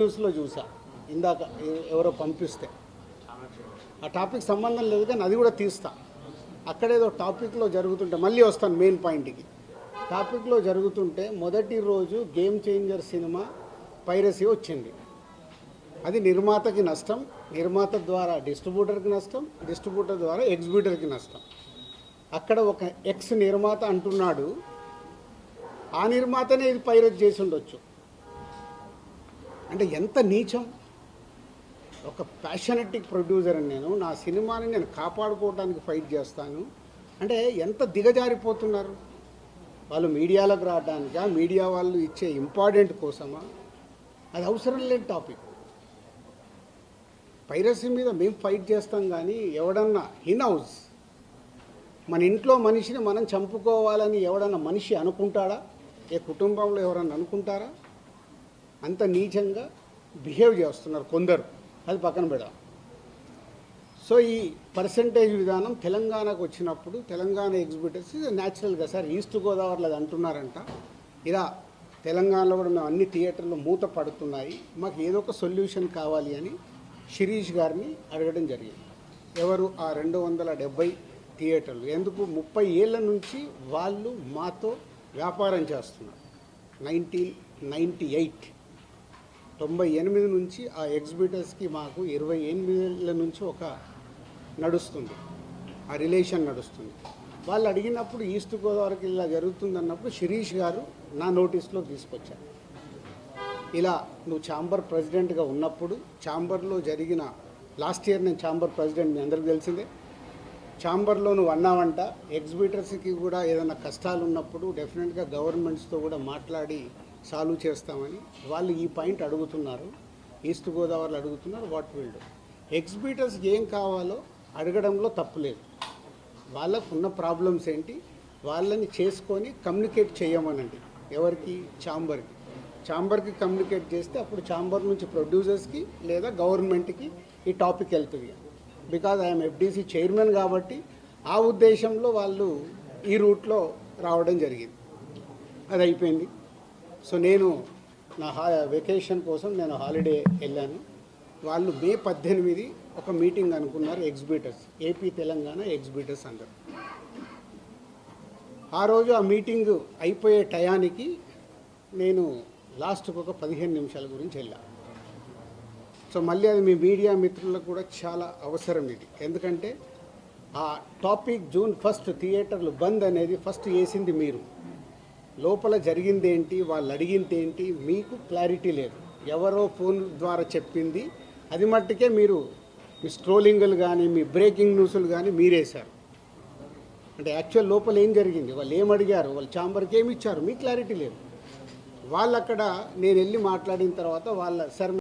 న్యూస్లో చూసా ఇందాక ఎవరో పంపిస్తే ఆ టాపిక్ సంబంధం లేదు కానీ అది కూడా తీస్తా. అక్కడేదో టాపిక్లో జరుగుతుంటే మళ్ళీ వస్తాను మెయిన్ పాయింట్కి. టాపిక్లో జరుగుతుంటే మొదటి రోజు గేమ్ చేంజర్ సినిమా పైరసీ వచ్చింది. అది నిర్మాతకి నష్టం, నిర్మాత ద్వారా డిస్ట్రిబ్యూటర్కి నష్టం, డిస్ట్రిబ్యూటర్ ద్వారా ఎగ్జిబ్యూటర్కి నష్టం. అక్కడ ఒక ఎక్స్ నిర్మాత అంటున్నాడు ఆ నిర్మాతనే ఇది పైరసీ చేసి ఉండొచ్చు. అంటే ఎంత నీచం! ఒక ప్యాషనెటిక్ ప్రొడ్యూసర్ అని నా సినిమాని నేను కాపాడుకోవడానికి ఫైట్ చేస్తాను అంటే ఎంత దిగజారిపోతున్నారు వాళ్ళు. మీడియాలోకి రావడానికా, మీడియా వాళ్ళు ఇచ్చే ఇంపార్టెంట్ కోసమా? అది అవసరం లేని టాపిక్. పైరసీ మీద మేము ఫైట్ చేస్తాం కానీ ఎవడన్నా హౌస్ మన ఇంట్లో మనిషిని మనం చంపుకోవాలని ఎవడన్నా మనిషి అనుకుంటాడా? ఏ కుటుంబంలో ఎవరన్నా అనుకుంటారా? అంత నీచంగా బిహేవ్ చేస్తున్నారు కొందరు. అది పక్కన పెడదాం. సో ఈ పర్సంటేజ్ విధానం తెలంగాణకు వచ్చినప్పుడు తెలంగాణ ఎగ్జిబిటర్స్ న్యాచురల్గా సార్ ఈస్ట్ గోదావరిలో అది అంటున్నారంట, ఇలా తెలంగాణలో కూడా మేము అన్ని థియేటర్లు మూత పడుతున్నాయి, మాకు ఏదో ఒక సొల్యూషన్ కావాలి అని శిరీష్ గారిని అడగడం జరిగింది. ఎవరు ఆ 270 థియేటర్లు? ఎందుకు 30 ఏళ్ళ నుంచి వాళ్ళు మాతో వ్యాపారం చేస్తున్నారు. 1998 నుంచి ఆ ఎగ్జిబిటర్స్కి మాకు 28 ఏళ్ళ నుంచి ఒక నడుస్తుంది, ఆ రిలేషన్ నడుస్తుంది. వాళ్ళు అడిగినప్పుడు ఈస్ట్ గోదావరికి ఇలా జరుగుతుందన్నప్పుడు శిరీష్ గారు నా నోటీస్లో తీసుకొచ్చారు. ఇలా నువ్వు ఛాంబర్ ప్రెసిడెంట్గా ఉన్నప్పుడు ఛాంబర్లో జరిగిన లాస్ట్ ఇయర్ నేను ఛాంబర్ ప్రెసిడెంట్, మీ అందరికీ తెలిసిందే. ఛాంబర్లో నువ్వు అన్నావంట ఎగ్జిబిటర్స్కి కూడా ఏదైనా కష్టాలు ఉన్నప్పుడు డెఫినెట్గా గవర్నమెంట్స్తో కూడా మాట్లాడి సాల్వ్ చేస్తామని వాళ్ళు ఈ పాయింట్ అడుగుతున్నారు. ఈస్ట్ గోదావరిలో అడుగుతున్నారు. What will do? ఎగ్జిబిటర్స్కి ఏం కావాలో అడగడంలో తప్పులేదు. వాళ్ళకు ఉన్న ప్రాబ్లమ్స్ ఏంటి వాళ్ళని చేసుకొని కమ్యూనికేట్ చేయమనండి. ఎవరికి? ఛాంబర్కి. ఛాంబర్కి కమ్యూనికేట్ చేస్తే అప్పుడు ఛాంబర్ నుంచి ప్రొడ్యూసర్స్కి లేదా గవర్నమెంట్కి ఈ టాపిక్ వెళ్తుంది. బికాజ్ ఐఎమ్ ఎఫ్డీసీ చైర్మన్ కాబట్టి ఆ ఉద్దేశంలో వాళ్ళు ఈ రూట్లో రావడం జరిగింది. అది అయిపోయింది. సో నేను నా వెకేషన్ కోసం నేను హాలిడే వెళ్ళాను. వాళ్ళు మే 18 ఒక మీటింగ్ అనుకున్నారు ఎగ్జిబిటర్స్, ఏపీ తెలంగాణ ఎగ్జిబిటర్స్ అందరూ. ఆ రోజు ఆ మీటింగ్ అయిపోయే టయానికి నేను లాస్ట్కి ఒక 15 నిమిషాల గురించి వెళ్ళాను. సో మళ్ళీ అది మీ మీడియా మిత్రులకు కూడా చాలా అవసరం ఇది. ఎందుకంటే ఆ టాపిక్ June 1 థియేటర్లు బంద్ అనేది ఫస్ట్ వేసింది మీరు. లోపల జరిగింది ఏంటి, వాళ్ళు అడిగింది ఏంటి మీకు క్లారిటీ లేదు. ఎవరో ఫోన్ ద్వారా చెప్పింది అది మట్టుకే మీరు మీ స్ట్రోలింగులు కానీ మీ బ్రేకింగ్ న్యూస్లు కానీ మీరేశారు. అంటే యాక్చువల్ లోపల ఏం జరిగింది, వాళ్ళు ఏం అడిగారు, వాళ్ళు ఛాంబర్కి ఏమి ఇచ్చారు, మీకు క్లారిటీ లేదు. వాళ్ళు అక్కడ నేను వెళ్ళి మాట్లాడిన తర్వాత వాళ్ళ సార్